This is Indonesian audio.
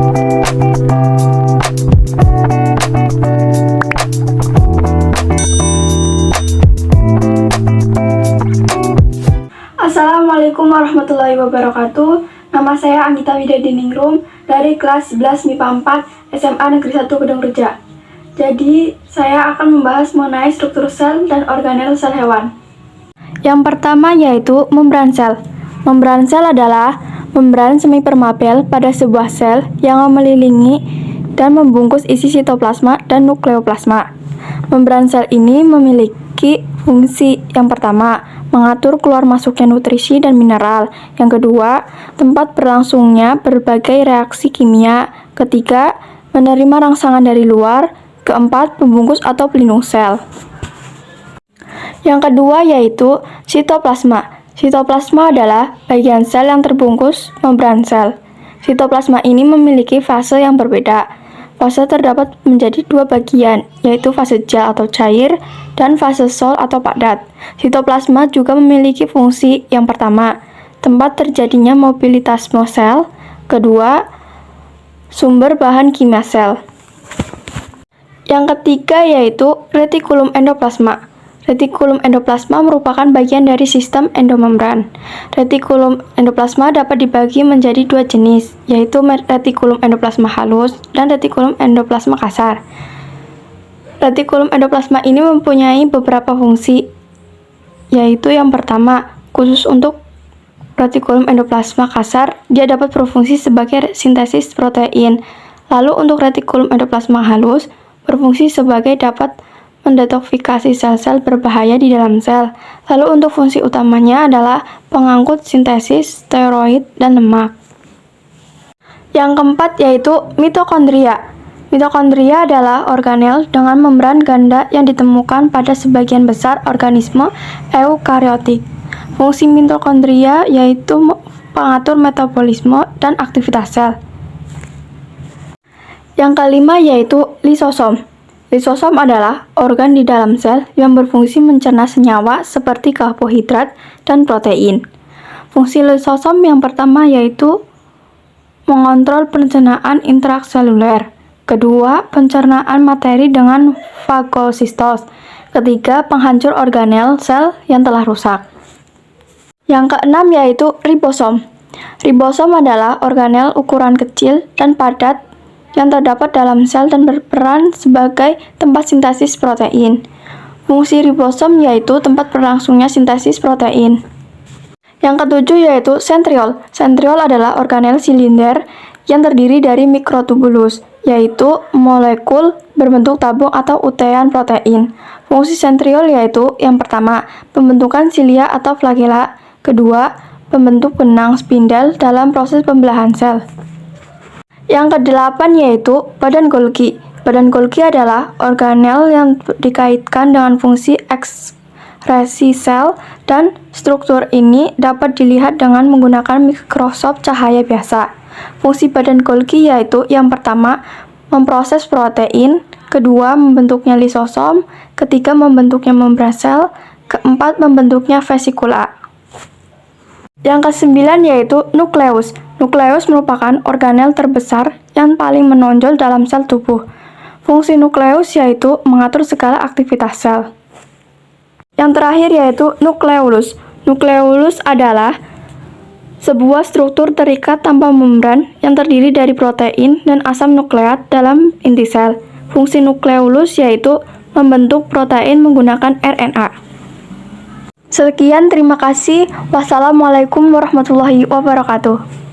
Assalamualaikum warahmatullahi wabarakatuh. Nama saya Anggita Widadiningrum dari kelas 11 MIPA 4 SMA Negeri 1 Gedung Reja. Jadi, saya akan membahas mengenai struktur sel dan organel sel hewan. Yang pertama yaitu membran sel. Membran sel adalah membran semipermeabel pada sebuah sel yang mengelilingi dan membungkus isi sitoplasma dan nukleoplasma. Membran sel ini memiliki fungsi yang pertama, mengatur keluar masuknya nutrisi dan mineral. Yang kedua, tempat berlangsungnya berbagai reaksi kimia. Ketiga, menerima rangsangan dari luar. Keempat, pembungkus atau pelindung sel. Yang kedua yaitu sitoplasma. Sitoplasma adalah bagian sel yang terbungkus membran sel. Sitoplasma ini memiliki fase yang berbeda. Fase terdapat menjadi dua bagian, yaitu fase gel atau cair dan fase sol atau padat. Sitoplasma juga memiliki fungsi yang pertama, tempat terjadinya mobilitas sel. Kedua, sumber bahan kimia sel. Yang ketiga yaitu retikulum endoplasma. Retikulum endoplasma merupakan bagian dari sistem endomembran. Retikulum endoplasma dapat dibagi menjadi dua jenis, yaitu retikulum endoplasma halus dan retikulum endoplasma kasar. Retikulum endoplasma ini mempunyai beberapa fungsi, yaitu yang pertama, khusus untuk retikulum endoplasma kasar, dia dapat berfungsi sebagai sintesis protein. Lalu untuk retikulum endoplasma halus, berfungsi sebagai dapat mendetoksifikasi sel-sel berbahaya di dalam sel. Lalu untuk fungsi utamanya adalah pengangkut sintesis steroid dan lemak. Yang keempat yaitu mitokondria. Mitokondria adalah organel dengan membran ganda yang ditemukan pada sebagian besar organisme eukariotik. Fungsi mitokondria yaitu pengatur metabolisme dan aktivitas sel. Yang kelima yaitu lisosom. Lisosom adalah organ di dalam sel yang berfungsi mencerna senyawa seperti karbohidrat dan protein. Fungsi lisosom yang pertama yaitu mengontrol pencernaan intraseluler. Kedua, pencernaan materi dengan fagosistos. Ketiga, penghancur organel sel yang telah rusak. Yang keenam yaitu ribosom. Ribosom adalah organel ukuran kecil dan padat yang terdapat dalam sel dan berperan sebagai tempat sintesis protein. Fungsi ribosom yaitu tempat berlangsungnya sintesis protein. Yang ketujuh yaitu sentriol. Sentriol adalah organel silinder yang terdiri dari mikrotubulus, yaitu molekul berbentuk tabung atau utean protein. Fungsi sentriol yaitu yang pertama, pembentukan silia atau flagela. Kedua, pembentuk benang spindel dalam proses pembelahan sel. Yang kedelapan yaitu badan Golgi. Badan Golgi adalah organel yang dikaitkan dengan fungsi ekskresi sel dan struktur ini dapat dilihat dengan menggunakan mikroskop cahaya biasa. Fungsi badan Golgi yaitu yang pertama, memproses protein, kedua, membentuknya lisosom, ketiga, membentuknya membran sel, keempat, membentuknya vesikula. Yang kesembilan yaitu nukleus. Nukleus merupakan organel terbesar yang paling menonjol dalam sel tubuh. Fungsi nukleus yaitu mengatur segala aktivitas sel. Yang terakhir yaitu nukleolus. Nukleolus adalah sebuah struktur terikat tanpa membran yang terdiri dari protein dan asam nukleat dalam inti sel. Fungsi nukleolus yaitu membentuk protein menggunakan RNA. Sekian, terima kasih. Wassalamualaikum warahmatullahi wabarakatuh.